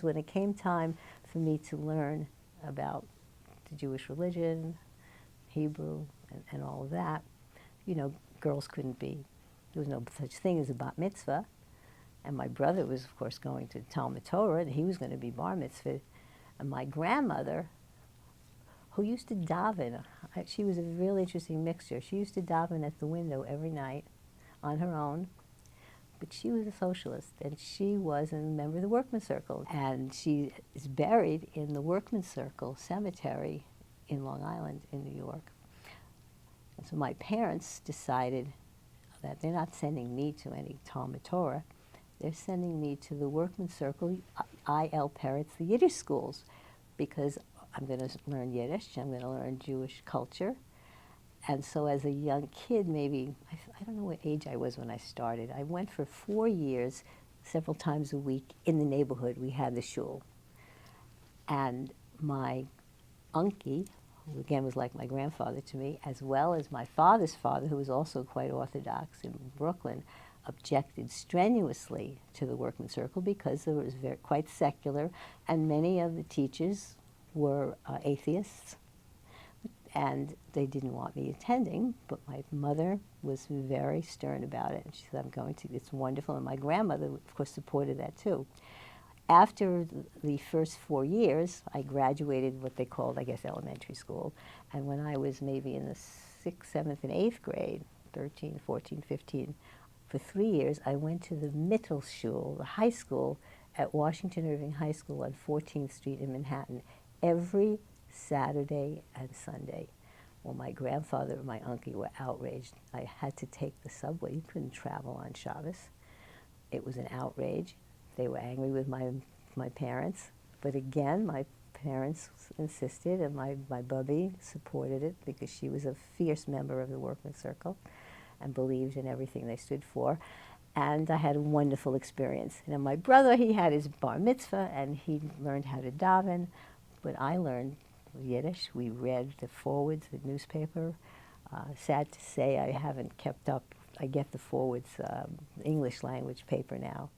When it came time for me to learn about the Jewish religion, Hebrew, and all of that, you know, girls couldn't be, there was no such thing as a bat mitzvah. And my brother was, of course, going to Talmud Torah, and he was going to be bar mitzvah. And my grandmother, who used to daven, she was a real interesting mixture. She used to daven at the window every night on her own. But she was a socialist, and she was a member of the Workmen's Circle. And she is buried in the Workmen's Circle Cemetery in Long Island in New York. And so my parents decided that they're not sending me to any Talmud Torah. They're sending me to the Workmen's Circle, I.L. Peretz, the Yiddish schools, because I'm going to learn Yiddish, I'm going to learn Jewish culture. And so as a young kid, maybe, I don't know what age I was when I started. I went for 4 years, several times a week, in the neighborhood. We had the shul. And my unkie, who again was like my grandfather to me, as well as my father's father, who was also quite Orthodox in Brooklyn, objected strenuously to the Workmen's Circle because it was quite secular, and many of the teachers were atheists. And they didn't want me attending, but my mother was very stern about it. And she said, I'm going to, it's wonderful. And my grandmother, of course, supported that too. After the first 4 years, I graduated what they called, I guess, elementary school. And when I was maybe in the 6th, 7th, and 8th grade, 13, 14, 15, for 3 years, I went to the Mittelschule, the high school, at Washington Irving High School on 14th Street in Manhattan, every Saturday and Sunday. Well, my grandfather and my uncle were outraged. I had to take the subway. You couldn't travel on Shabbos. It was an outrage. They were angry with my parents. But again, my parents insisted, and my bubby supported it because she was a fierce member of the Workmen's Circle and believed in everything they stood for. And I had a wonderful experience. And then my brother, he had his bar mitzvah, and he learned how to daven. But I learned Yiddish. We read the forwards, the newspaper. Sad to say, I haven't kept up. I get the forwards, English language paper now.